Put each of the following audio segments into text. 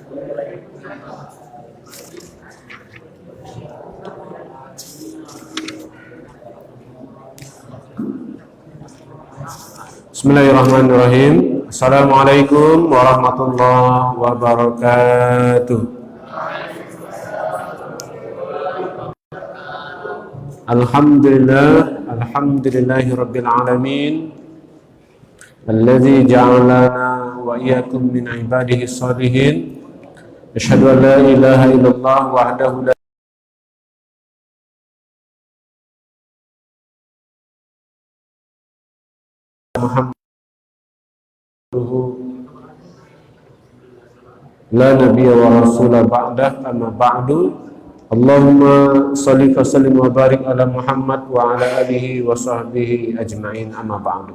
Bismillahirrahmanirrahim. Assalamualaikum warahmatullahi wabarakatuh. Alhamdulillahi rabbil alamin. Alladzi ja'alana wa iyyakum min ibadihi shalihin. Asyhadu an la ilaha illallah wahdahu la la nabiyya wa rasula ba'dah, amma ba'du. Allahumma shalli wa sallim wa barik ala Muhammad wa ala alihi wa sahbihi ajma'in, amma ba'du.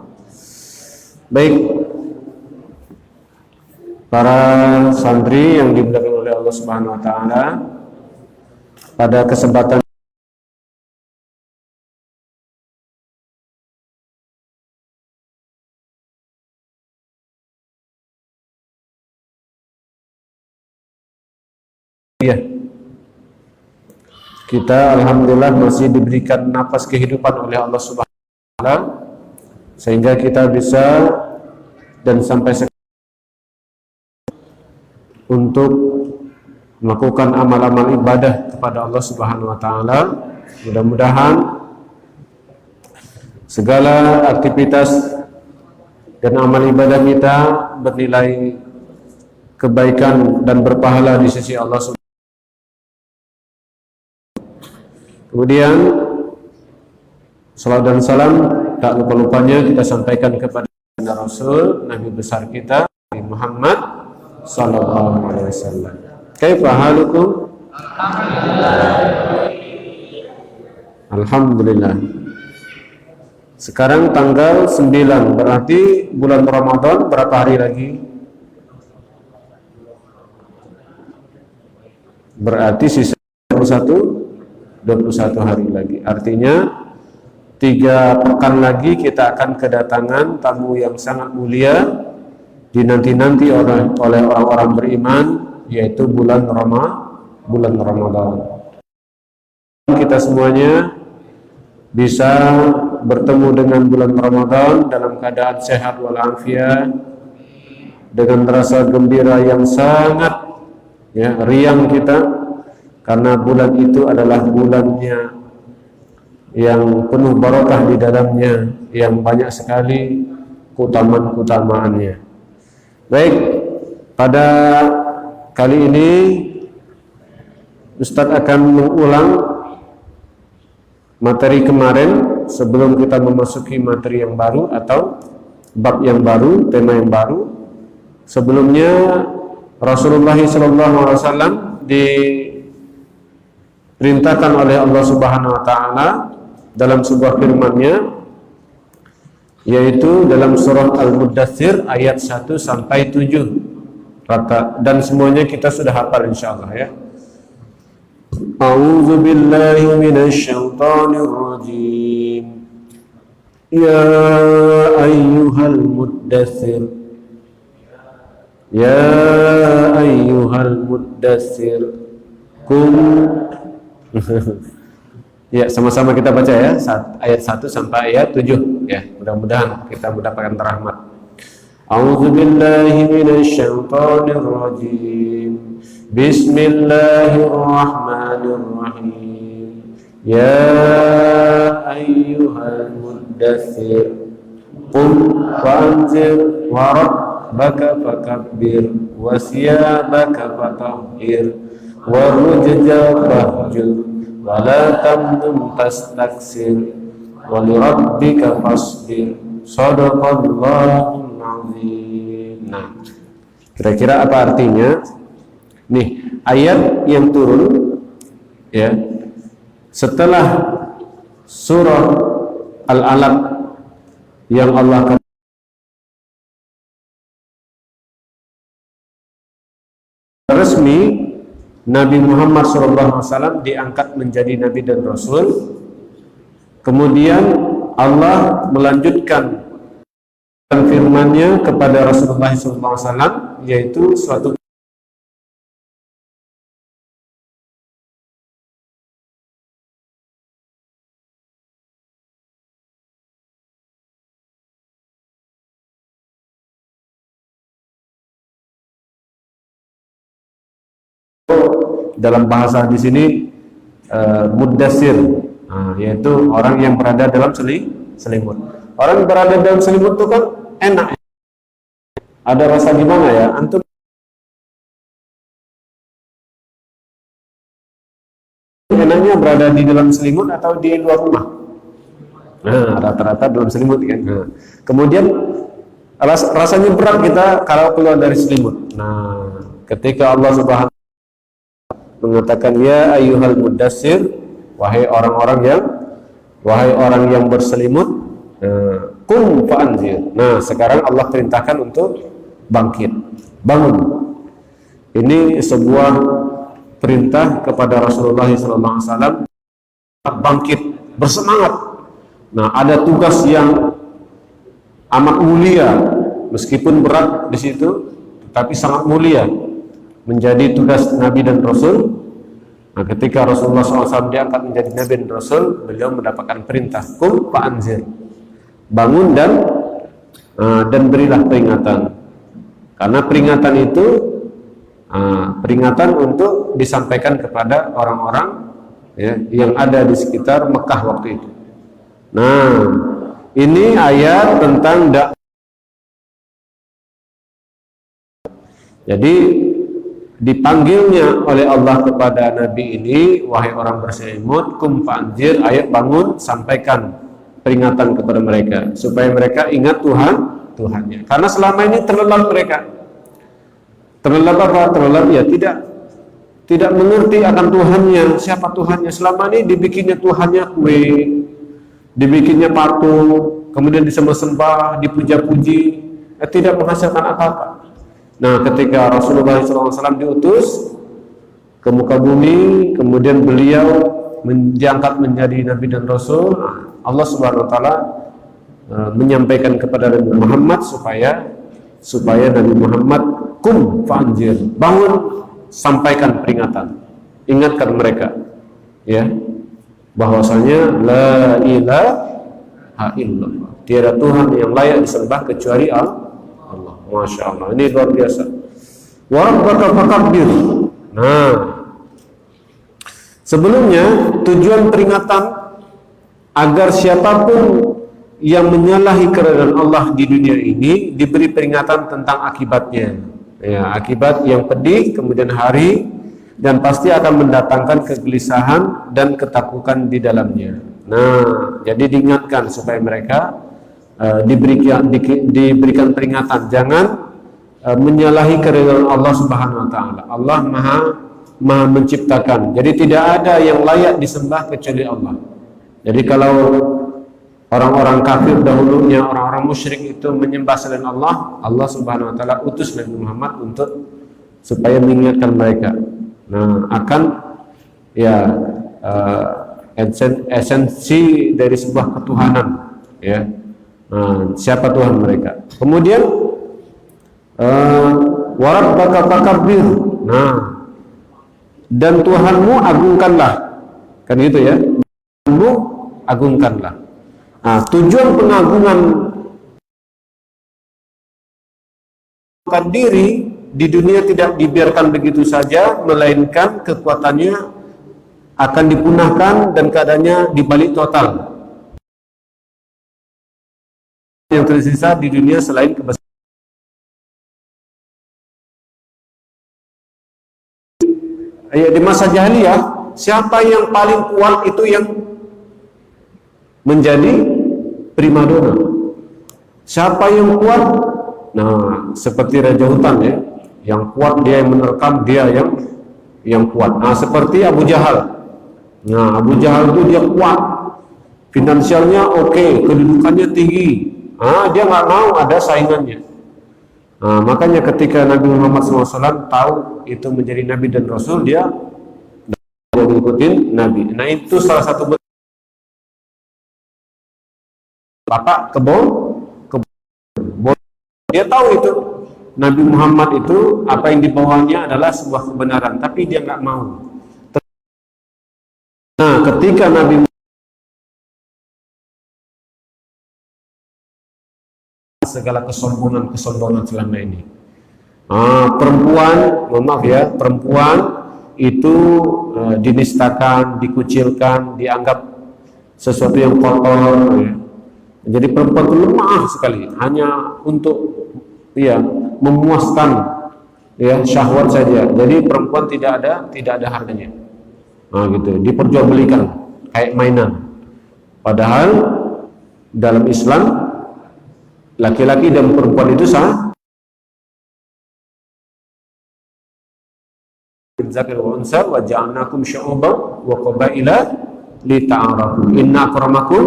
Baik, para santri yang dimuliakan oleh Allah Subhanahu wa taala, pada kesempatan kita alhamdulillah masih diberikan napas kehidupan oleh Allah Subhanahu wa taala, sehingga kita bisa dan sampai sekarang untuk melakukan amal-amal ibadah kepada Allah Subhanahu wa taala. Mudah-mudahan segala aktivitas dan amal ibadah kita bernilai kebaikan dan berpahala di sisi Allah Subhanahu. Kemudian salawat dan salam tak lupa-lupanya kita sampaikan kepada Rasul Nabi besar kita Nabi Muhammad sallallahu alaihi wasallam. Kaifa halukum? Alhamdulillah. Sekarang tanggal 9, berarti bulan Ramadan berapa hari lagi? Berarti sisa 21 hari lagi. Artinya 3 pekan lagi kita akan kedatangan tamu yang sangat mulia, dinanti-nanti oleh orang-orang beriman, yaitu bulan Ramadan. Kita semuanya bisa bertemu dengan bulan Ramadan dalam keadaan sehat walafiat, dengan rasa gembira yang sangat riang kita, karena bulan itu adalah bulannya yang penuh barakah di dalamnya, yang banyak sekali keutamaan-keutamaannya. Baik, pada kali ini Ustadz akan mengulang materi kemarin sebelum kita memasuki materi yang baru atau bab yang baru, tema yang baru. Sebelumnya Rasulullah SAW diperintahkan oleh Allah Subhanahu wa taala dalam sebuah firman-Nya, yaitu dalam surah Al-Muddatsir ayat 1 sampai 7. Dan semuanya kita sudah hafal insyaallah ya. A'udzu billahi minasy syaithanir rajim. Ya ayyuhal muddatsir, ya ayyuhal muddatsir, ya, sama-sama kita baca ya, ayat 1 sampai ayat 7 ya. Mudah-mudahan kita mendapatkan rahmat. A'udzu billahi minasy syaithanir rajim. Bismillahirrahmanirrahim. Ya ayyuhal muddatsir, qum fa'anzir wa rabbaka fakabbir wa siyabaka fatahhir wa rujza fahjur wa la tamnun tastaksir wa li rabbika fasbir. Shadaqallahul azim. Nah, kira-kira apa artinya? Nih, ayat yang turun ya setelah surah Al-Alaq yang Allah resmi Nabi Muhammad SAW diangkat menjadi Nabi dan Rasul. Kemudian Allah melanjutkan firman-Nya kepada Rasulullah SAW, yaitu suatu dalam bahasa di sini muddasir, yaitu orang yang berada dalam selimut. Orang yang berada dalam selimut itu kan enak. Ada rasa gimana ya? Antum enaknya berada di dalam selimut atau di luar rumah? Nah, rata-rata dalam selimut kan. Nah, kemudian rasanya berat kita kalau keluar dari selimut. Nah, ketika Allah Subhanahu mengatakan ya ayyuhal mudassir, wahai orang yang berselimut, qum fa'anzir. Nah, sekarang Allah perintahkan untuk bangkit, bangun. Ini sebuah perintah kepada Rasulullah SAW, bangkit, bersemangat. Nah, ada tugas yang amat mulia, meskipun berat di situ, tetapi sangat mulia, menjadi tugas Nabi dan Rasul. Nah, ketika Rasulullah SAW diangkat menjadi Nabi dan Rasul, beliau mendapatkan perintah, qum fa'anzir, bangun dan berilah peringatan. Karena peringatan itu peringatan untuk disampaikan kepada orang-orang ya, yang ada di sekitar Mekah waktu itu. Nah, ini ayat tentang jadi dipanggilnya oleh Allah kepada Nabi ini, wahai orang berselimut, qum fa'anzir, ayat bangun, sampaikan peringatan kepada mereka supaya mereka ingat Tuhannya. Karena selama ini terlelap mereka. Terlelap apa? Terlelap ya tidak mengerti akan Tuhannya, siapa Tuhannya. Selama ini dibikinnya Tuhannya kue, dibikinnya patung, kemudian disembah-sembah, dipuja-puji, tidak menghasilkan apa-apa. Nah, ketika Rasulullah SAW diutus ke muka bumi, kemudian beliau diangkat menjadi Nabi dan Rasul, Allah Subhanahu Wa Taala menyampaikan kepada Nabi Muhammad supaya Nabi Muhammad qum fa'anzir, bangun, sampaikan peringatan, ingatkan mereka, ya, bahwasanya la ilaha illallah, tiada Tuhan yang layak disembah kecuali Allah. Masya Allah, ini luar biasa. Wa rabbaka fakabbir. Nah, sebelumnya tujuan peringatan agar siapapun yang menyalahi keridhaan Allah di dunia ini diberi peringatan tentang akibatnya. Ya, akibat yang pedih kemudian hari, dan pasti akan mendatangkan kegelisahan dan ketakutan di dalamnya. Nah, jadi diingatkan supaya mereka diberikan peringatan, jangan menyalahi keridhaan Allah Subhanahu Wa Taala. Allah maha menciptakan, jadi tidak ada yang layak disembah kecuali Allah. Jadi kalau orang-orang kafir dahulunya, orang-orang musyrik itu menyembah selain Allah, Allah Subhanahu Wa Taala utus Nabi Muhammad untuk supaya mengingatkan mereka. Nah, akan ya esensi dari sebuah ketuhanan, ya. Siapa Tuhan mereka. Kemudian wa rabbaka fakabbir. Nah, dan Tuhanmu agungkanlah. Kan gitu ya. Tuhanmu agungkanlah. Nah, tujuan pengagungan diri di dunia tidak dibiarkan begitu saja, melainkan kekuatannya akan dipunahkan dan keadaannya dibalik total. Yang tersisa di dunia selain kebesaran. Ya, di masa jahiliyah, siapa yang paling kuat itu yang menjadi primadona. Siapa yang kuat? Nah, seperti Raja Hutan ya, yang kuat dia yang menerkam, dia yang kuat. Nah, seperti Abu Jahal. Nah, Abu Jahal itu dia kuat, finansialnya oke, kedudukannya tinggi. Dia nggak mau ada saingannya. Nah, makanya ketika Nabi Muhammad SAW tahu itu menjadi Nabi dan Rasul, dia ngikutin Nabi. Nah, itu salah satu bapak kebon. Dia tahu itu Nabi Muhammad itu apa yang dibawanya adalah sebuah kebenaran, tapi dia nggak mau. Nah, ketika Nabi segala kesombongan selama ini, perempuan, mohon maaf ya, perempuan itu dinistakan, dikucilkan, dianggap sesuatu yang kotor, ya. Jadi perempuan itu lemah sekali, hanya untuk ya memuaskan ya syahwat saja. Jadi perempuan tidak ada harganya. Nah, gitu, diperjualbelikan kayak mainan. Padahal dalam Islam laki-laki dan perempuan itu sama. Zakar wa unsa wa ja'alnakum syu'uban wa qabaila lita'arafu. Inna akramakum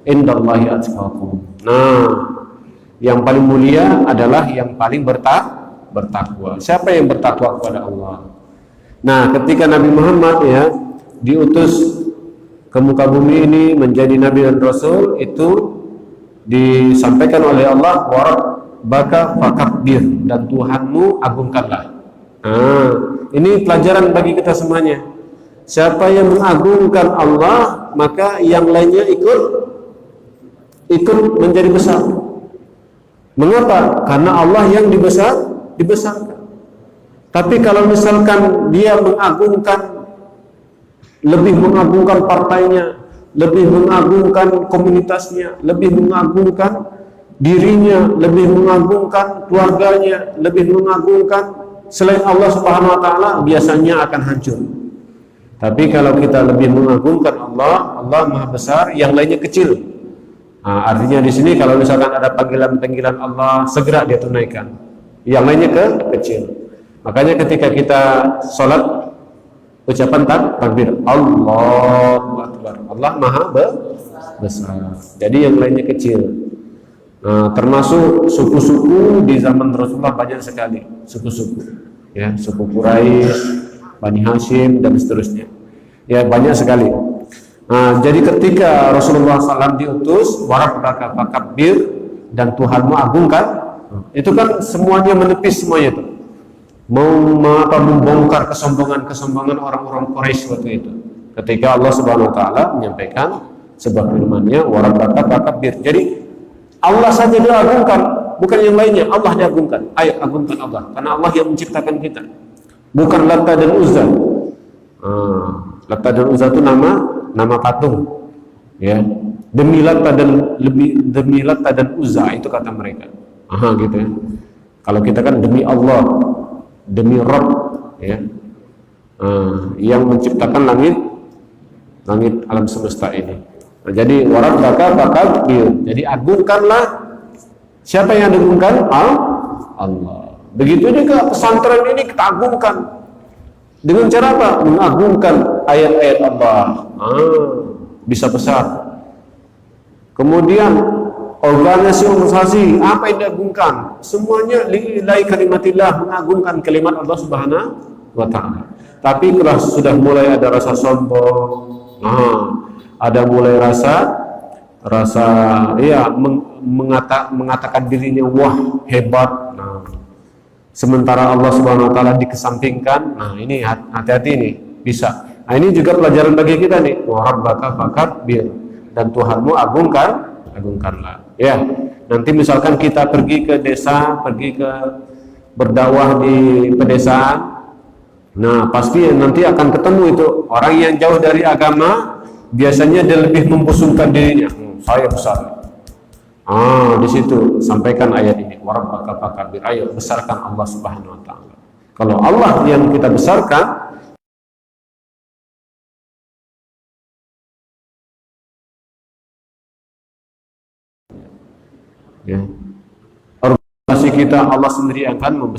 indallahi atqakum. Nah, yang paling mulia adalah yang paling bertakwa. Siapa yang bertakwa kepada Allah? Nah, ketika Nabi Muhammad ya diutus ke muka bumi ini menjadi nabi dan rasul, itu disampaikan oleh Allah, warabbaka fakabbir, dan Tuhanmu agungkanlah. Nah, ini pelajaran bagi kita semuanya. Siapa yang mengagungkan Allah, maka yang lainnya ikut menjadi besar. Mengapa? Karena Allah yang dibesarkan. Tapi kalau misalkan dia lebih mengagungkan partainya, lebih mengagungkan komunitasnya, lebih mengagungkan dirinya, lebih mengagungkan keluarganya, lebih mengagungkan selain Allah Subhanahu wa taala, biasanya akan hancur. Tapi kalau kita lebih mengagungkan Allah, Allah Maha Besar, yang lainnya kecil. Nah, artinya di sini kalau misalkan ada panggilan-panggilan Allah, segera dia tunaikan. Yang lainnya kecil. Makanya ketika kita sholat, ucapan takbir, Allahu Akbar, Allah Maha Besar. Jadi yang lainnya kecil. Nah, termasuk suku-suku di zaman Rasulullah banyak sekali, suku-suku, ya, suku Quraisy, Bani Hashim dan seterusnya. Ya, banyak sekali. Nah, jadi ketika Rasulullah SAW diutus, warabbaka fakabbir, dan Tuhanmu agungkan, itu kan semuanya menepis semuanya itu. Membongkar kesombongan orang-orang Quraisy waktu itu. Ketika Allah Subhanahu wa taala menyampaikan sebuah firman-Nya, warabbaka fakabbir. Jadi Allah saja diagungkan, bukan yang lainnya. Allah diagungkan. Ayo agungkan Allah, karena Allah yang menciptakan kita, bukan Lata dan Uzza. Lata dan Uzza itu nama patung, ya. Demi Lata dan Uzza, itu kata mereka. Gitu ya. Kalau kita kan demi Allah, demi Rabb, ya, yang menciptakan langit alam semesta ini. Nah, jadi warabbaka fakabbir. Jadi agungkanlah. Siapa yang diagungkan? Allah. Begitu juga pesantren ini kita agungkan. Dengan cara apa? Mengagungkan ayat-ayat Allah. Bisa besar. Kemudian organisasi apa yang diagungkan? Semuanya lillahi kalimatillah, mengagungkan kalimat Allah Subhanahu wa taala. Tapi kalau sudah mulai ada rasa sombong, ada mulai rasa ya mengatakan dirinya wah hebat. Nah, sementara Allah Subhanahu wa taala dikesampingkan. Nah, ini hati-hati nih, bisa. Nah, ini juga pelajaran bagi kita nih. Warabbaka fakabbir, dan Tuhanmu agungkanlah. Ya, nanti misalkan kita pergi ke desa, berdakwah di pedesaan. Nah, pasti nanti akan ketemu itu orang yang jauh dari agama. Biasanya dia lebih membusungkan dirinya. Saya besar. Di situ sampaikan ayat ini. Warabbaka fakabbir. Ayo besarkan Allah Subhanahu wa taala. Kalau Allah yang kita besarkan, ya, organisasi kita Allah sendiri akan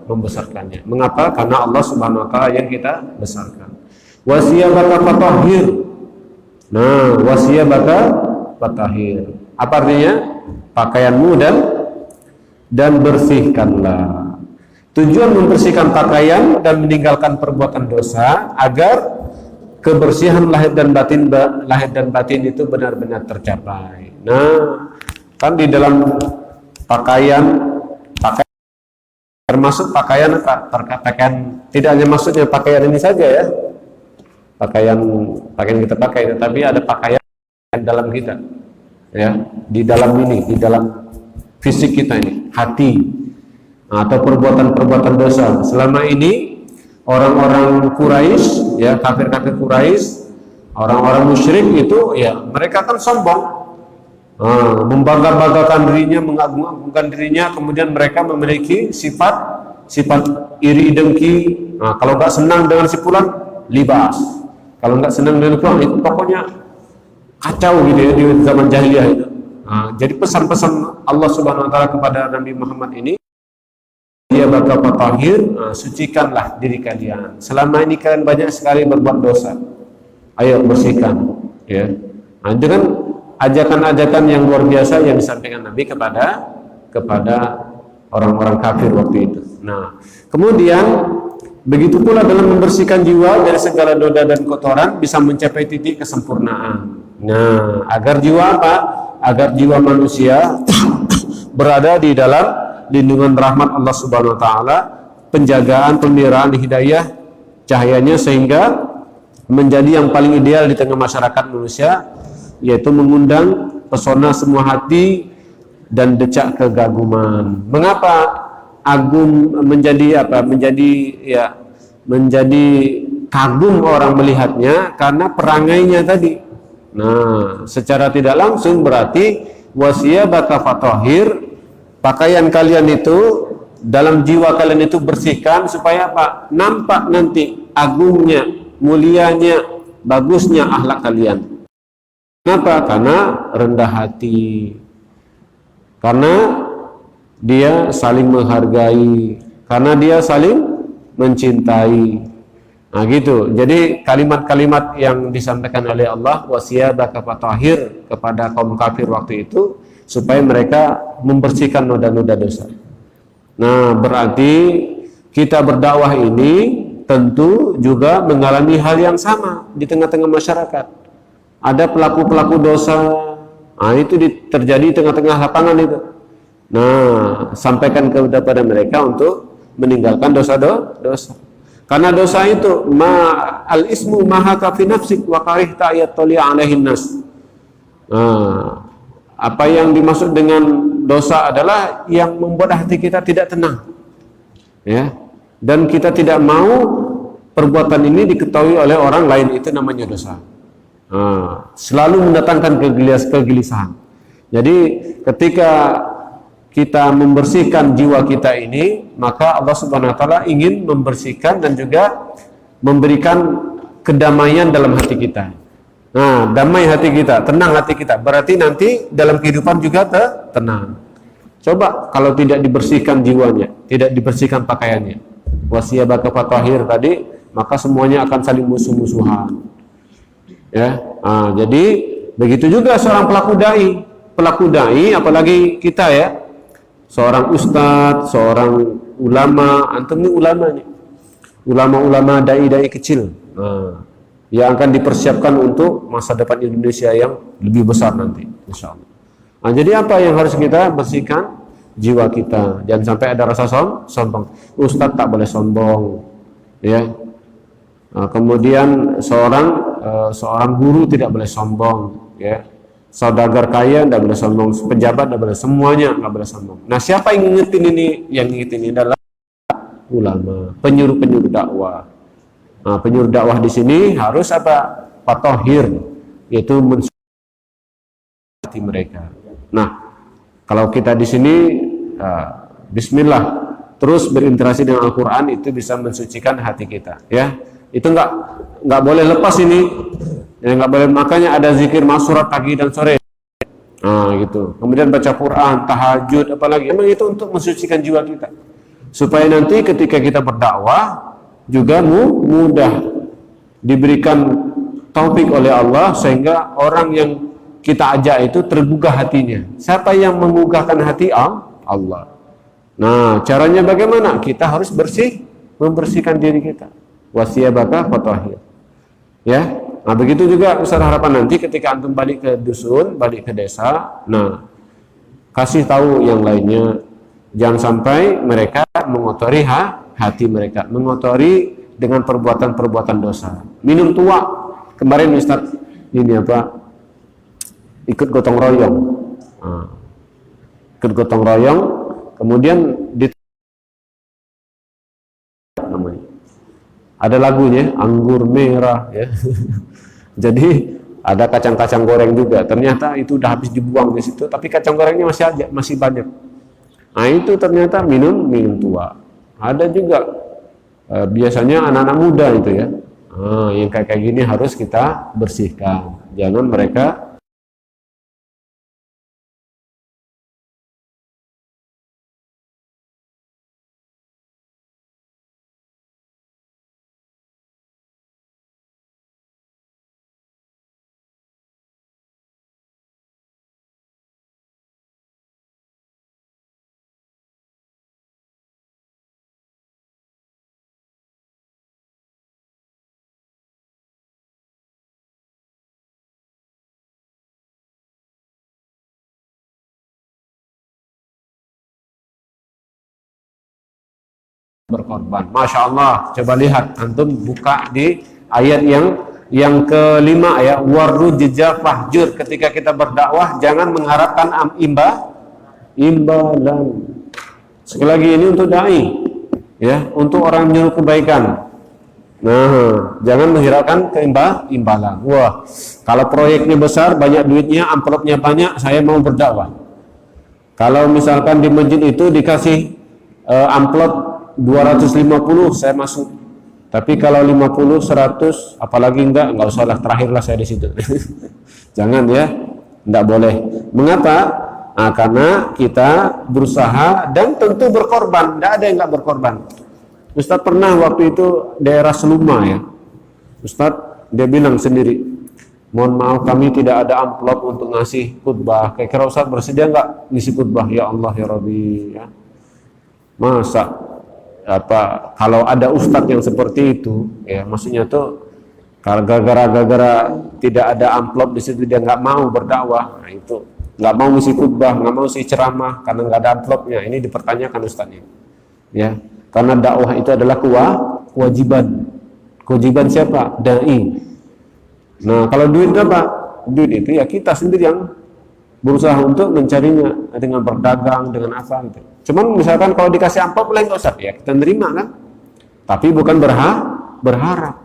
membesarkannya. Mengapa? Karena Allah Subhanahu wa taala yang kita besarkan. Wasiyabaka fatahhir. Nah, wasiyabaka fatahhir. Apa artinya? Pakaianmu dan bersihkanlah. Tujuan membersihkan pakaian dan meninggalkan perbuatan dosa agar kebersihan lahir dan batin itu benar-benar tercapai. Nah, kan di dalam pakaian termasuk pakaian apa? Pakaian tidak hanya maksudnya pakaian ini saja ya. Pakaian kita pakai, tetapi ada pakaian dalam kita, ya, di dalam fisik kita ini, hati, atau perbuatan dosa. Selama ini orang-orang Quraisy, ya kafir-kafir Quraisy, orang-orang musyrik itu ya mereka kan sombong, membangga-banggakan dirinya, mengagung-agungkan dirinya, kemudian mereka memiliki sifat iri dengki. Nah, kalau nggak senang dengan si fulan, libas. Kalau nggak senang dengan fulan, itu pokoknya kacau gitu ya di zaman jahiliyah itu. Nah, jadi pesan-pesan Allah Subhanahu Wa Taala kepada Nabi Muhammad ini, dia bakal fatahir, sucikanlah diri kalian. Selama ini kalian banyak sekali berbuat dosa, ayo bersihkan. Ya, nah, dengan ajakan-ajakan yang luar biasa yang disampaikan Nabi kepada orang-orang kafir waktu itu. Nah, kemudian begitu pula dalam membersihkan jiwa dari segala noda dan kotoran bisa mencapai titik kesempurnaan. Nah, agar jiwa apa? Agar jiwa manusia berada di dalam lindungan rahmat Allah Subhanahu Wa Taala, penjagaan, pemeliharaan hidayah, cahayanya sehingga menjadi yang paling ideal di tengah masyarakat manusia, yaitu mengundang pesona semua hati dan decak kegaguman. Mengapa agum menjadi apa? Menjadi kagum orang melihatnya karena perangainya tadi. Nah, secara tidak langsung berarti wasiyabaka fatahhir, pakaian kalian itu dalam jiwa kalian itu bersihkan supaya apa? Nampak nanti agungnya, mulianya, bagusnya akhlak kalian. Kenapa? Karena rendah hati, karena dia saling menghargai, karena dia saling mencintai. Nah gitu. Jadi kalimat-kalimat yang disampaikan oleh Allah, wasiyabaka fatahhir, kepada kaum kafir waktu itu supaya mereka membersihkan noda-noda dosa. Nah, berarti kita berdakwah ini tentu juga mengalami hal yang sama di tengah-tengah masyarakat. Ada pelaku-pelaku dosa, nah itu terjadi di tengah-tengah lapangan itu. Nah, sampaikan kepada mereka untuk meninggalkan dosa-dosa. Karena dosa itu al-ismu maha kafi nafsik wa karihta ayattali alaihin nas. Nah, apa yang dimaksud dengan dosa adalah yang membuat hati kita tidak tenang, ya, dan kita tidak mau perbuatan ini diketahui oleh orang lain, itu namanya dosa. Selalu mendatangkan kegelisahan. Jadi ketika kita membersihkan jiwa kita ini, maka Allah Subhanahu Wa Taala ingin membersihkan dan juga memberikan kedamaian dalam hati kita. Nah, damai hati kita, tenang hati kita, berarti nanti dalam kehidupan juga tenang. Coba kalau tidak dibersihkan jiwanya, tidak dibersihkan pakaiannya, wasiyabaka fatahhir tadi, maka semuanya akan saling musuh-musuhan. Ya, jadi begitu juga seorang pelaku dai, apalagi kita ya, seorang ustadz, seorang ulama, antum ini ulama nih, ulama-ulama dai-dai kecil, yang akan dipersiapkan untuk masa depan Indonesia yang lebih besar nanti, insya Allah. Nah, jadi apa yang harus kita bersihkan? Jiwa kita, jangan sampai ada rasa sombong. Ustadz tak boleh sombong, ya. Nah, kemudian seorang guru tidak boleh sombong, ya. Saudagar kaya tidak boleh sombong, pejabat tidak boleh, semuanya nggak boleh sombong. Nah, siapa yang ngingetin ini? Yang ngingetin ini adalah ulama, penyuruh dakwah. Nah, penyuruh dakwah di sini harus apa? Fatahhir, yaitu mensucikan hati mereka. Nah, kalau kita di sini bismillah terus berinteraksi dengan Al-Qur'an, itu bisa mensucikan hati kita, ya. Itu nggak boleh lepas ini. Ya, nggak boleh, makanya ada zikir masurat pagi dan sore. Nah, gitu. Kemudian baca Quran, tahajud, apalagi. Memang itu untuk mensucikan jiwa kita. Supaya nanti ketika kita berdakwah juga mudah diberikan taufik oleh Allah, sehingga orang yang kita ajak itu tergugah hatinya. Siapa yang menggugahkan hati? Allah. Nah, caranya bagaimana? Kita harus membersihkan diri kita. Wasiyabaka fatahhir. Ya. Nah, begitu juga Ustaz harapan nanti ketika antum balik ke dusun, balik ke desa, nah, kasih tahu yang lainnya, jangan sampai mereka mengotori hati mereka, mengotori dengan perbuatan-perbuatan dosa. Minum tua, kemarin Ustaz ini apa, ikut gotong royong, kemudian Ada lagunya, anggur merah ya. Jadi ada kacang-kacang goreng juga. Ternyata itu udah habis dibuang di situ, tapi kacang gorengnya masih banyak. Nah itu ternyata minum tua. Ada juga biasanya anak-anak muda itu ya. Yang kayak gini harus kita bersihkan. Jangan mereka berkorban. Masya Allah, coba lihat, antum buka di ayat yang kelima ya, warru jejak fahjur. Ketika kita berdakwah jangan mengharapkan imbalan. Sekali lagi ini untuk dai ya, untuk orang menyuruh kebaikan. Nah, jangan mengharapkan imbalan. Wah, kalau proyeknya besar, banyak duitnya, amplopnya banyak, saya mau berdakwah. Kalau misalkan di masjid itu dikasih amplop 250, saya masuk. Tapi kalau 50, 100, apalagi enggak usah lah, terakhirlah saya di situ. Jangan ya, enggak boleh. Mengapa? Nah, karena kita berusaha dan tentu berkorban. Enggak ada yang enggak berkorban. Ustadz pernah waktu itu daerah Seluma ya. Ustadz dia bilang sendiri, mohon maaf kami tidak ada amplop untuk ngasih khutbah. Kira-kira Ustadz bersedia enggak ngisi khutbah? Ya Allah ya Rabbi ya. Masa kalau ada ustadz yang seperti itu ya, maksudnya tuh kalau gara-gara tidak ada amplop di situ dia nggak mau berdakwah. Nah, itu nggak mau ngisi khutbah, nggak mau ngisi ceramah karena nggak ada amplopnya. Ini dipertanyakan ustadznya ya, karena dakwah itu adalah kewajiban siapa? Dai. Nah kalau duit apa? Duit itu ya kita sendiri yang berusaha untuk mencarinya dengan berdagang, dengan apa gitu. Cuman misalkan kalau dikasih amplop boleh nggak usah ya, kita nerima kan, tapi bukan berharap.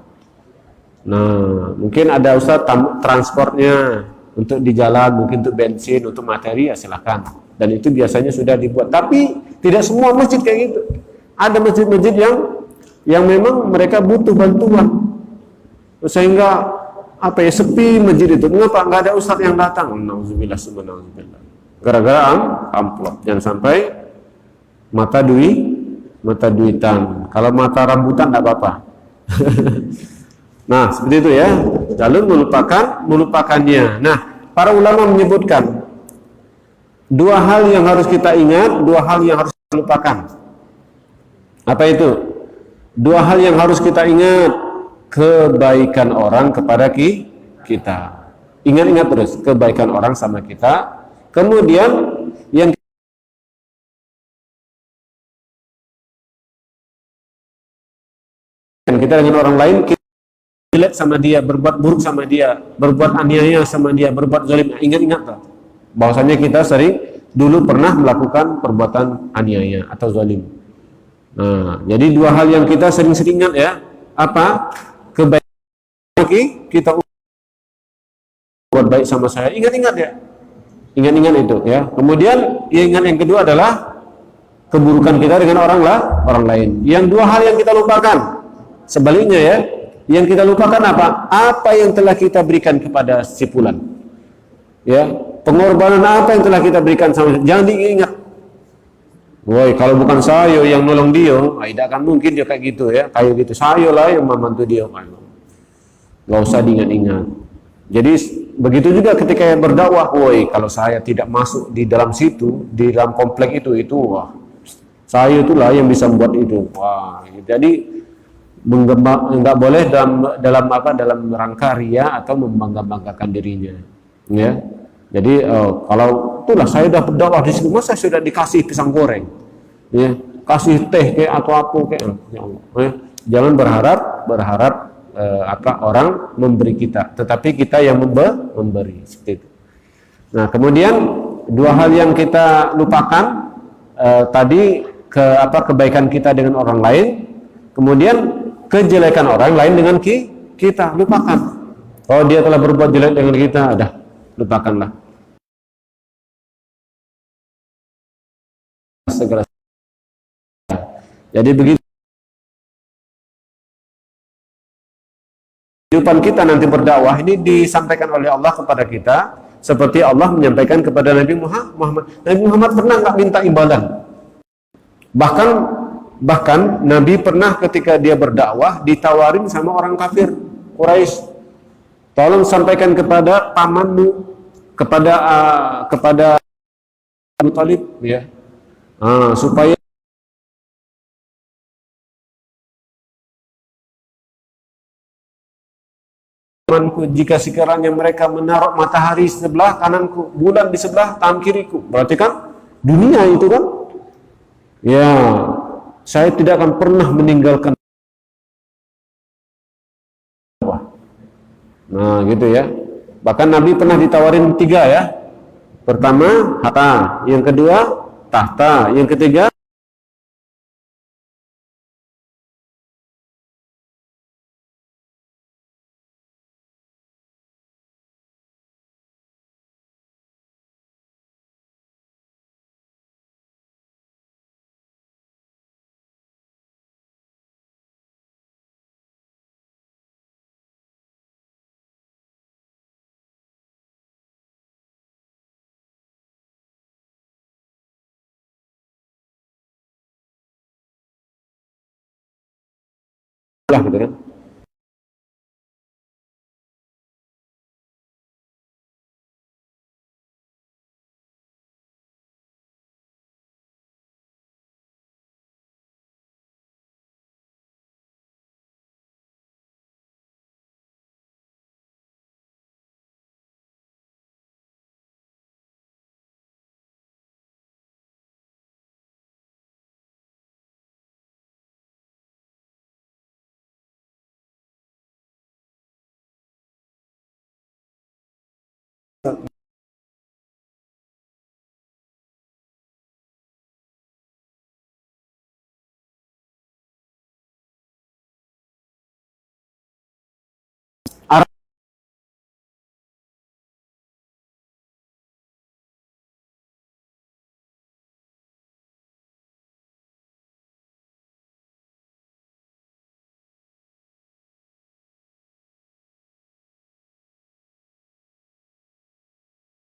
Nah mungkin ada ustaz transportnya untuk di jalan, mungkin untuk bensin, untuk materi ya silakan, dan itu biasanya sudah dibuat. Tapi tidak semua masjid kayak gitu. Ada masjid-masjid yang memang mereka butuh bantuan sehingga sepi masjid itu. Mengapa nggak ada ustaz yang datang? Nauzubillah subhanallah. Gara-gara amplop. Jangan sampai mata duitan. Kalau mata rambutan nggak apa-apa. Nah seperti itu ya. Lalu melupakannya. Nah para ulama menyebutkan dua hal yang harus kita ingat, dua hal yang harus kita lupakan. Apa itu? Dua hal yang harus kita ingat. Kebaikan orang kepada kita. Ingat-ingat terus kebaikan orang sama kita. Kemudian yang kita dengan orang lain, kita jelek sama dia, berbuat buruk sama dia, berbuat aniaya sama dia, berbuat zalim. Ingat-ingat bahwasanya kita sering dulu pernah melakukan perbuatan aniaya atau zalim. Nah, jadi dua hal yang kita sering-sering ingat ya. Apa? Kebaikan kita buat baik sama saya, ingat-ingat ya, ingat-ingat itu ya. Kemudian yang kedua adalah keburukan kita dengan orang lain. Yang dua hal yang kita lupakan, sebaliknya ya, yang kita lupakan apa yang telah kita berikan kepada si fulan ya, pengorbanan apa yang telah kita berikan sama, jangan diingat. Woi, kalau bukan saya yang nolong dia, tidak akan mungkin dia kayak gitu ya, kayak gitu. Saya lah yang membantu dia, nggak usah diingat-ingat. Jadi begitu juga ketika berdakwah, woi, kalau saya tidak masuk di dalam situ, di dalam komplek itu, wah, saya itulah yang bisa membuat itu. Wah, jadi nggak boleh dalam rangka ria atau membangga-banggakan dirinya, ya. Jadi kalau itulah saya sudah berdakwah di situ, masa sudah dikasih pisang goreng, ya, kasih teh kayak atau apa kayak, ya Allah, ya. Jangan berharap orang memberi kita, tetapi kita yang memberi seperti itu. Nah kemudian dua hal yang kita lupakan tadi kebaikan kita dengan orang lain, kemudian kejelekan orang lain dengan kita, lupakan. Oh, dia telah berbuat jelek dengan kita, dah, lupakanlah. Segera. Jadi begitu kehidupan kita nanti berdakwah ini disampaikan oleh Allah kepada kita seperti Allah menyampaikan kepada Nabi Muhammad. Nabi Muhammad pernah nggak minta imbalan? Bahkan Nabi pernah ketika dia berdakwah ditawarin sama orang kafir Quraisy, tolong sampaikan kepada pamanmu, kepada Abu Thalib, ya, supaya jika sekiranya mereka menaruh matahari sebelah kananku, bulan di sebelah tangan kiriku, berarti kan dunia itu kan, ya, saya tidak akan pernah meninggalkan. Nah gitu ya. Bahkan Nabi pernah ditawarin 3 ya. Pertama harta, yang kedua tahta, yang ketiga lah gitu kan.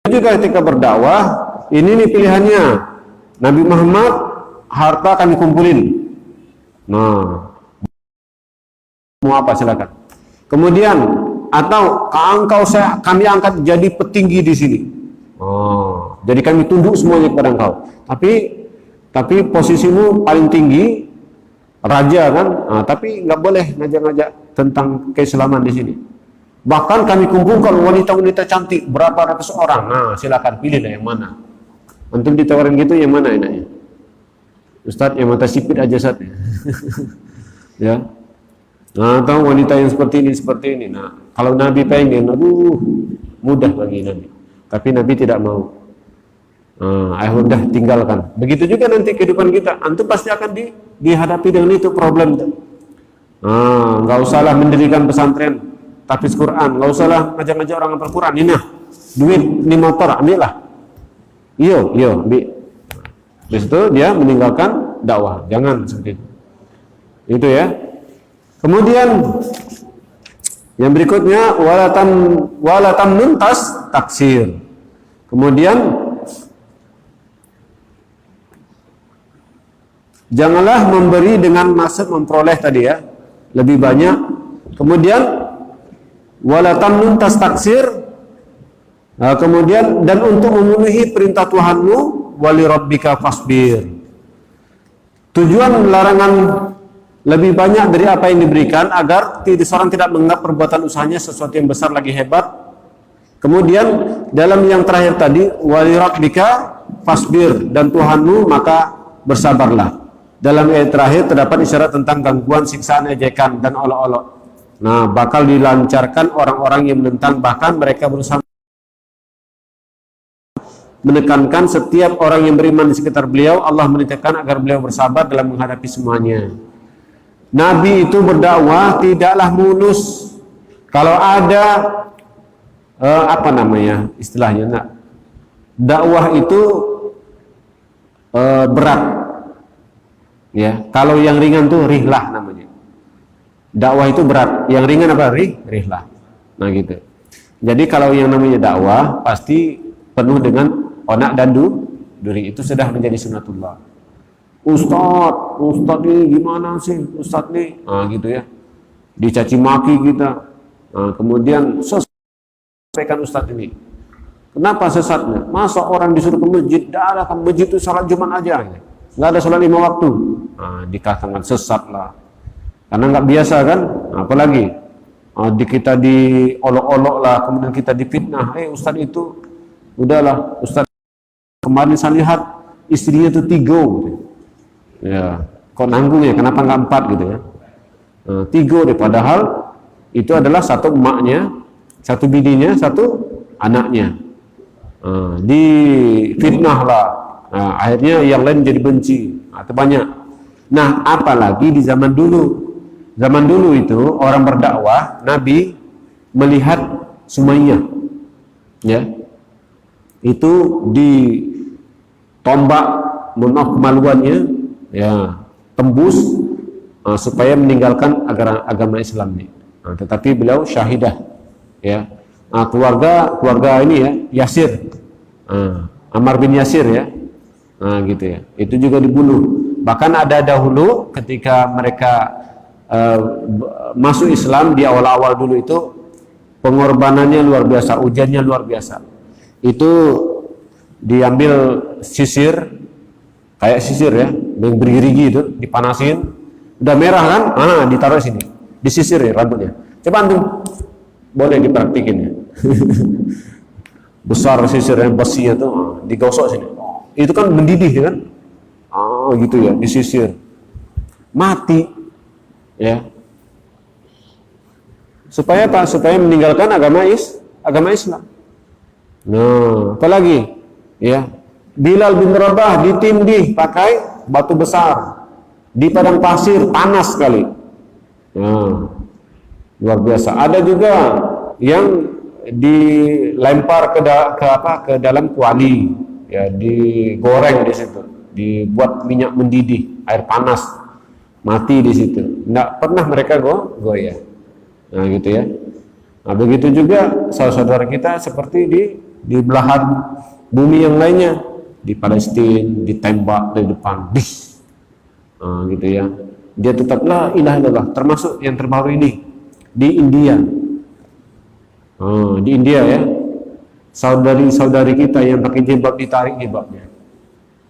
Juga ketika berdakwah, ini nih pilihannya. Nabi Muhammad, harta kami kumpulin. Nah, mau apa silakan. Kemudian atau kami angkat jadi petinggi di sini. Oh, jadi kami tunduk semuanya kepada engkau. Tapi posisimu paling tinggi, raja kan? Nah, tapi nggak boleh ngajak-ngajak tentang keislaman di sini. Bahkan kami kumpulkan wanita-wanita cantik berapa ratus orang. Nah, silakan pilih yang mana. Antum ditawarin gitu yang mana enaknya? Ustadz, yang mata sipit aja Ustadz. Ya. Nah, tahu wanita yang seperti ini. Nah, kalau Nabi pengen, aduh, mudah bagi Nabi. Tapi Nabi tidak mau. Udah tinggalkan. Begitu juga nanti kehidupan kita. Antum pasti akan dihadapi dengan itu problem. Nggak usahlah mendirikan pesantren tahfiz Quran, nggak usahlah ngajak-ngajak orang ngapal Quran. Ini duit, ini motor, ambil lah. Iyo, ambil. Habis itu dia meninggalkan dakwah. Jangan seperti itu. Itu ya. Kemudian yang berikutnya walatam nuntas taksir. Kemudian janganlah memberi dengan maksud memperoleh tadi ya, lebih banyak. Kemudian wala tamnun tastaksir, kemudian dan untuk memenuhi perintah Tuhanmu, wali rabbika fasbir. Tujuan larangan lebih banyak dari apa yang diberikan agar seorang tidak menganggap perbuatan usahanya sesuatu yang besar lagi hebat. Kemudian dalam yang terakhir tadi, wali rabbika fasbir, dan Tuhanmu maka bersabarlah. Dalam ayat terakhir terdapat isyarat tentang gangguan, siksaan, ejekan dan olok-olok. Nah, bakal dilancarkan orang-orang yang menentang, bahkan mereka berusaha menekankan setiap orang yang beriman di sekitar beliau. Allah menitipkan agar beliau bersabar dalam menghadapi semuanya. Nabi itu berdakwah tidaklah mulus. Kalau ada apa namanya istilahnya, nak, dakwah itu berat, ya. Kalau yang ringan tuh rihlah namanya. Dakwah itu berat, yang ringan apa? Rihlah. Nah gitu. Jadi kalau yang namanya dakwah pasti penuh dengan onak dan duri, itu sudah menjadi sunnatullah. Ustadz nih gimana sih Ustadz nih? Nah gitu ya. Dicaci maki kita. Nah, kemudian sampaikan Ustadz ini. Kenapa sesatnya? Masa orang disuruh ke masjid, dah ke masjid itu salat Jumat aja, nggak ada sholat 5 waktu. Nah, dikatakan sesat lah, karena nggak biasa kan. Apalagi kita diolok-olok lah, kemudian kita difitnah. Ustadz itu, udahlah, Ustadz kemarin saya lihat istrinya itu 3, gitu. Ya, kok nanggung ya? Kenapa nggak 4 gitu ya? 3 deh, padahal itu adalah satu emaknya, satu bininya, satu anaknya. Di fitnah lah. Akhirnya yang lain jadi benci atau banyak. Nah, apalagi di zaman dulu. Zaman dulu itu orang berdakwah, Nabi melihat Sumayyah, ya, itu ditombak, mohon kemaluannya, ya, tembus supaya meninggalkan agama Islam ini. Tetapi beliau syahidah, ya. Keluarga ini ya, Yasir, Ammar bin Yasir ya, gitu ya, itu juga dibunuh. Bahkan ada dahulu ketika mereka masuk Islam di awal-awal dulu itu pengorbanannya luar biasa, ujiannya luar biasa. Itu diambil sisir, kayak sisir ya, yang bergerigi itu, dipanasin, udah merah kan, ditaruh sini, disisir ya rambutnya. Coba antum boleh dipraktikin ya. Besar sisir yang besinya tuh, digosok sini. Itu kan mendidih kan? Gitu ya, disisir. Mati. Ya. Supaya apa? Supaya meninggalkan agama Islam. Nah, apalagi? Ya. Bilal bin Rabah ditindih pakai batu besar di padang pasir, panas sekali. Nah, luar biasa. Ada juga yang dilempar ke dalam kuali, ya, digoreng di situ, dibuat minyak mendidih, air panas, mati di situ. Nggak pernah mereka goyah. Nah gitu ya. Nah begitu juga saudara-saudara kita seperti di belahan bumi yang lainnya, di Palestina ditembak dari depan, gitu ya. Dia tetap la ilaha illallah, termasuk yang terbaru ini di India. Di India ya, saudari-saudari kita yang pakai jilbab ditarik jilbabnya.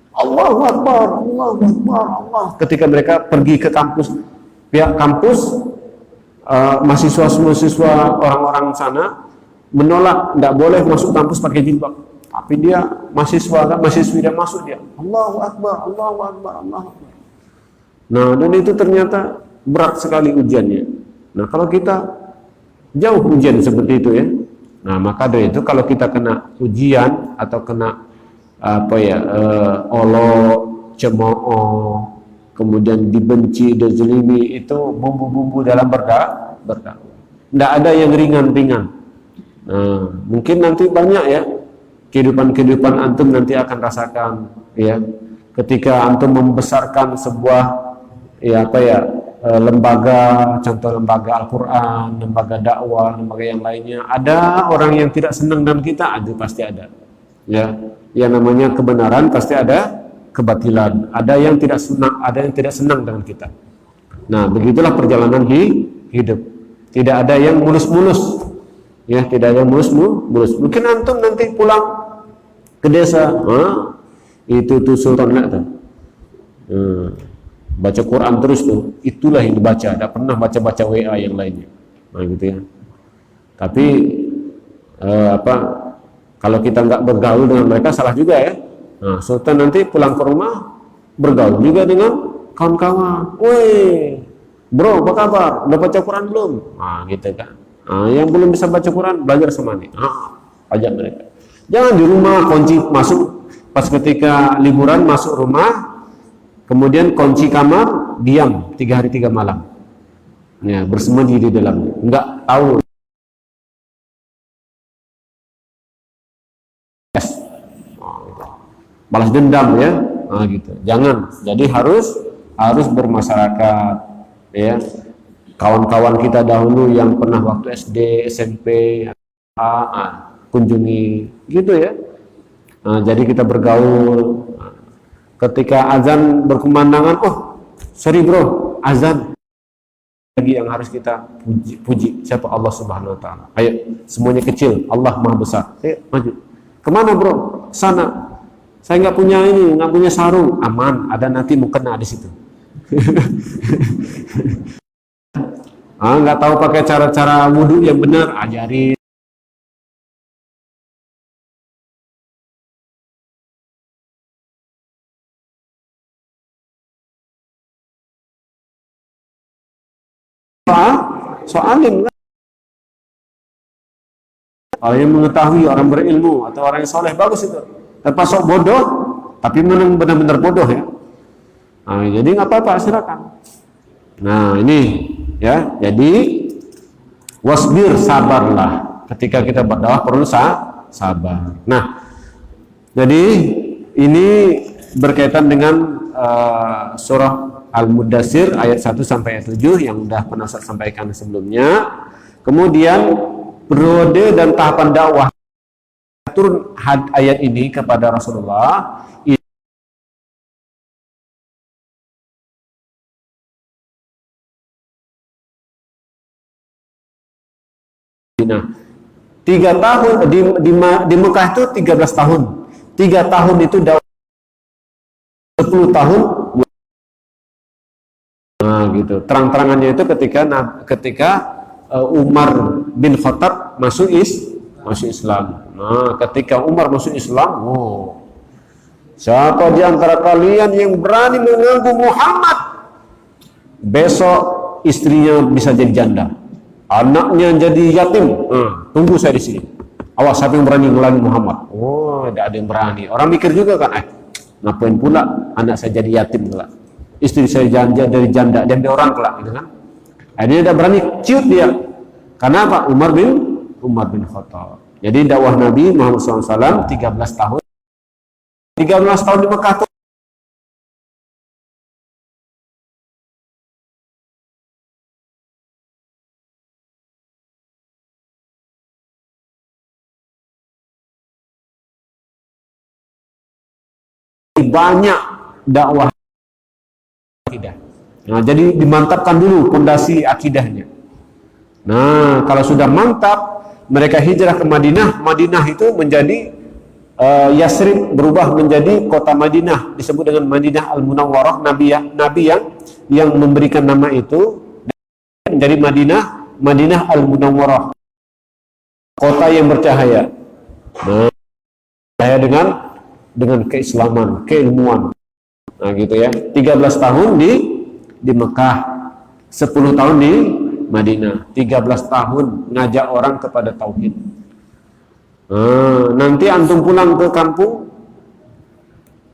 Allahu Akbar, Allahu Akbar, Allah. Ketika mereka pergi ke kampus, pihak kampus, mahasiswa orang-orang sana menolak, tidak boleh masuk kampus pakai jilbab. Tapi dia mahasiswi dia masuk dia. Allahu Akbar, Allahu Akbar, Allahu Akbar. Nah, dan itu ternyata berat sekali ujiannya. Nah, kalau kita jauh ujian seperti itu ya. Nah, maka dari itu kalau kita kena ujian atau kena olok, cemooh, kemudian dibenci, dizalimi, itu bumbu-bumbu dalam berdakwah. Tidak ada yang ringan-ringan. Nah, mungkin nanti banyak ya kehidupan antum nanti akan rasakan ya, ketika antum membesarkan sebuah lembaga, contoh lembaga Al-Quran, lembaga dakwah, lembaga yang lainnya. Ada orang yang tidak senang dengan kita, itu pasti ada. Ya, yang namanya kebenaran pasti ada kebatilan. Ada yang tidak senang dengan kita. Nah, begitulah perjalanan hidup. Tidak ada yang mulus-mulus. Ya, tidak ada yang mulus-mulus. Mungkin antum nanti pulang ke desa, itu tuh sultan tuh. Baca Quran terus tuh, itulah yang dibaca, tidak pernah baca-baca WA yang lainnya. Nah gitu ya. Tapi kalau kita nggak bergaul dengan mereka salah juga ya. Nah, sultan nanti pulang ke rumah bergaul juga dengan kawan-kawan. Woi, bro, apa kabar? Udah baca Quran belum? Nah gitu kan. Nah, yang belum bisa baca Quran belajar sama nih. Ajak mereka. Jangan di rumah kunci masuk, pas ketika liburan masuk rumah, kemudian kunci kamar, diam 3 hari 3 malam. Ya, bersembunyi di dalamnya, nggak tahu. Yes. Balas dendam ya, nah, gitu. Jangan. Jadi harus bermasyarakat, ya. Kawan-kawan kita dahulu yang pernah waktu SD, SMP, kunjungi, gitu ya. Nah, jadi kita bergaul. Ketika azan berkumandangkan, oh sorry bro, azan. Lagi yang harus kita puji siapa? Allah Subhanahu Wa Taala. Ayo, semuanya kecil, Allah Maha Besar. Ayo maju. Kemana bro? Sana. Saya nggak punya ini, nggak punya sarung. Aman, ada nanti mau kena di situ. Nggak tahu pakai cara-cara wudhu yang benar, ajarin. Soalin. Orang yang mengetahui, orang berilmu atau orang yang soleh, bagus itu. Terpasok bodoh, tapi benar-benar bodoh ya. Nah, jadi nggak apa-apa, silakan. Nah ini ya, jadi wasbir, sabarlah. Ketika kita berdakwah perlu sabar. Nah, jadi ini berkaitan dengan surah Al-Mudassir ayat 1 sampai ayat 7 yang sudah pernah saya sampaikan sebelumnya. Kemudian periode dan tahapan dakwah turun ayat ini kepada Rasulullah. Nah, 3 tahun di Mekah itu 13 tahun. 3 tahun itu dakwah, 10 tahun. Nah, gitu. Terang-terangannya itu ketika Umar bin Khattab masuk Islam. Nah, ketika Umar masuk Islam, siapa di antara kalian yang berani mengganggu Muhammad? Besok istrinya bisa jadi janda, anaknya jadi yatim. Tunggu saya di sini. Awas, siapa yang berani mengganggu Muhammad? Tidak ada yang berani. Orang mikir juga kan, ngapain pula anak saya jadi yatim kelak? Istri saya dari janda, dan dia orang kelak, gitu kan? Dia tidak berani ciut dia. Karena apa? Umar bin Khattab. Jadi dakwah Nabi Muhammad SAW 13 tahun. 13 tahun di Mekah itu banyak dakwah akidah. Nah, jadi dimantapkan dulu fondasi akidahnya. Nah, kalau sudah mantap, mereka hijrah ke Madinah. Madinah itu menjadi Yasrib, berubah menjadi kota Madinah, disebut dengan Madinah Al-Munawwarah. Nabi yang memberikan nama itu menjadi Madinah Al-Munawwarah, kota yang bercahaya. Nah, bercahaya dengan keislaman, keilmuan. Nah, gitu ya. 13 tahun di Mekah, 10 tahun di Madinah, 13 tahun ngajak orang kepada tauhid. Nanti antum pulang ke kampung,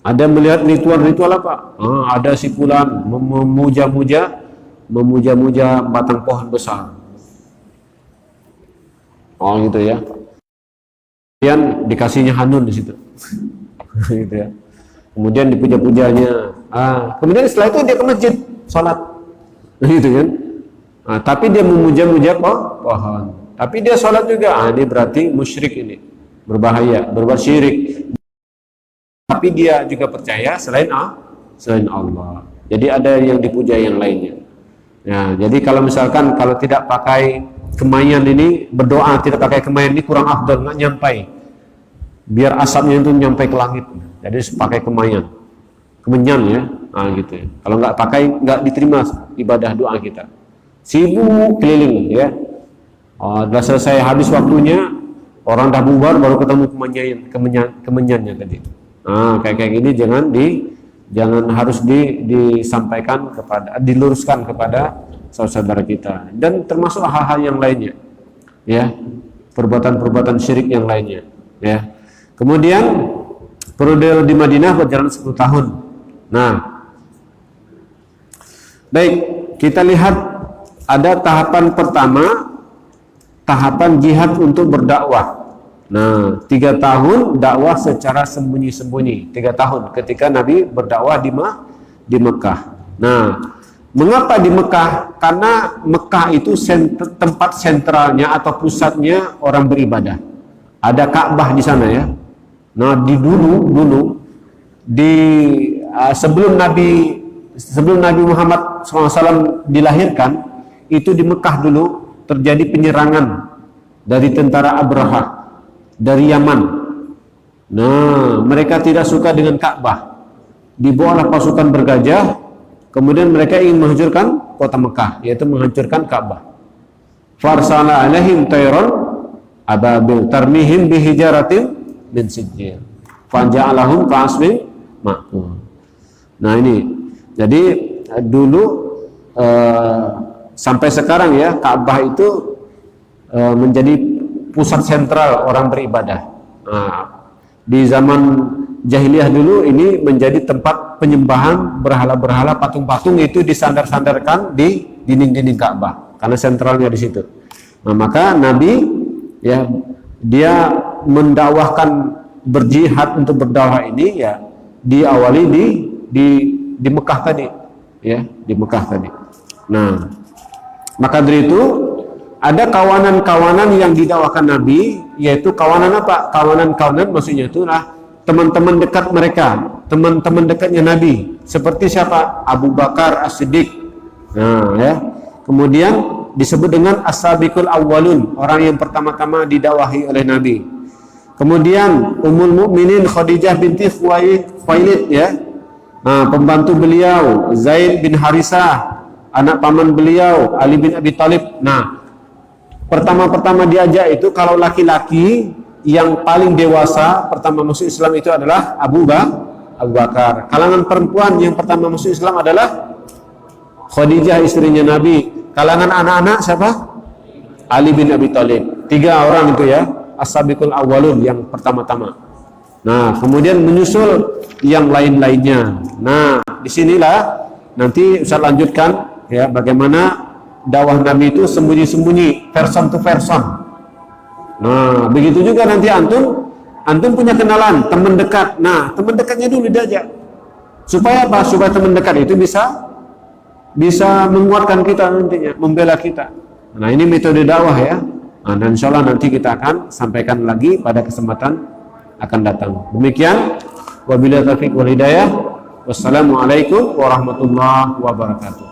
ada melihat ritual-ritual apa? Ada si fulan memuja-muja batang pohon besar. Gitu ya. Kemudian dikasihnya hanun di situ. Gitu ya. Kemudian dipuja-pujanya. Kemudian setelah itu dia ke masjid sholat, gitu kan? Tapi dia memuja-muja pohon. Tapi dia sholat juga. Ini berarti musyrik, ini berbahaya, berbuat syirik. Tapi dia juga percaya selain Allah. Jadi ada yang dipuja yang lainnya. Ya, jadi kalau misalkan kalau tidak pakai kemayan ini, berdoa tidak pakai kemayan ini kurang afdal, nggak nyampai. Biar asapnya itu nyampai ke langit. Jadi pakai kemenyan ya, gitu ya. Kalau nggak pakai, nggak diterima ibadah doa kita. Sibuk keliling ya. Sudah selesai, habis waktunya, orang dah bubar baru ketemu kemenyannya tadi. Kayak gini jangan harus disampaikan diluruskan kepada saudara kita, dan termasuk hal-hal yang lainnya ya, perbuatan-perbuatan syirik yang lainnya ya. Kemudian periode di Madinah berjalan 10 tahun. Nah, baik, kita lihat ada tahapan pertama, tahapan jihad untuk berdakwah. Nah, 3 tahun dakwah secara sembunyi-sembunyi. 3 tahun ketika Nabi berdakwah di Mekah. Nah, mengapa di Mekah? Karena Mekah itu tempat sentralnya atau pusatnya orang beribadah. Ada Ka'bah di sana ya. Nah, dulu sebelum Nabi Muhammad SAW dilahirkan, itu di Mekah dulu terjadi penyerangan dari tentara Abraha dari Yaman. Nah, mereka tidak suka dengan Ka'bah. Dibawalah pasukan bergajah, kemudian mereka ingin menghancurkan kota Mekah, yaitu menghancurkan Ka'bah. Farsala alaihim tayran ababil tarmihim bihijaratin min sijil faja'alahum ka'asfin ma'kul. Nah, ini jadi dulu sampai sekarang ya, Ka'bah itu menjadi pusat sentral orang beribadah. Nah, di zaman jahiliyah dulu ini menjadi tempat penyembahan berhala-berhala, patung-patung itu disandar-sandarkan di dinding-dinding Ka'bah karena sentralnya di situ. Nah, maka Nabi ya, dia mendakwahkan berjihad untuk berdakwah ini ya diawali di Mekah tadi ya, di Mekah tadi. Nah, maka dari itu ada kawanan-kawanan yang didakwahkan Nabi, yaitu kawanan apa? Kawanan-kawanan maksudnya itulah teman-teman dekat mereka, teman-teman dekatnya Nabi. Seperti siapa? Abu Bakar As-Siddiq. Nah, ya. Kemudian disebut dengan As-Sabiqul Awwalun, orang yang pertama-tama didakwahi oleh Nabi. Kemudian Ummul Mukminin Khadijah binti Khuwailid ya. Nah, pembantu beliau Zaid bin Harisah, anak paman beliau Ali bin Abi Thalib. Nah, pertama-pertama diajak itu kalau laki-laki yang paling dewasa pertama masuk Islam itu adalah Abu Bakar. Kalangan perempuan yang pertama masuk Islam adalah Khadijah, istrinya Nabi. Kalangan anak-anak siapa? Ali bin Abi Thalib. 3 orang itu ya, As-Sabiqul Awwalun yang pertama-tama. Nah, kemudian menyusul yang lain-lainnya. Nah, disinilah nanti Ustaz lanjutkan ya bagaimana dakwah Nabi itu sembunyi-sembunyi, person to person. Nah, begitu juga nanti antum punya kenalan, teman dekat. Nah, teman dekatnya dulu diajak. Supaya apa? Supaya teman dekat itu bisa menguatkan kita nantinya, membela kita. Nah, ini metode dakwah ya. Nah, dan insyaallah nanti kita akan sampaikan lagi pada kesempatan akan datang. Demikian, wabillahi taufiq wal hidayah. Wassalamualaikum warahmatullahi wabarakatuh.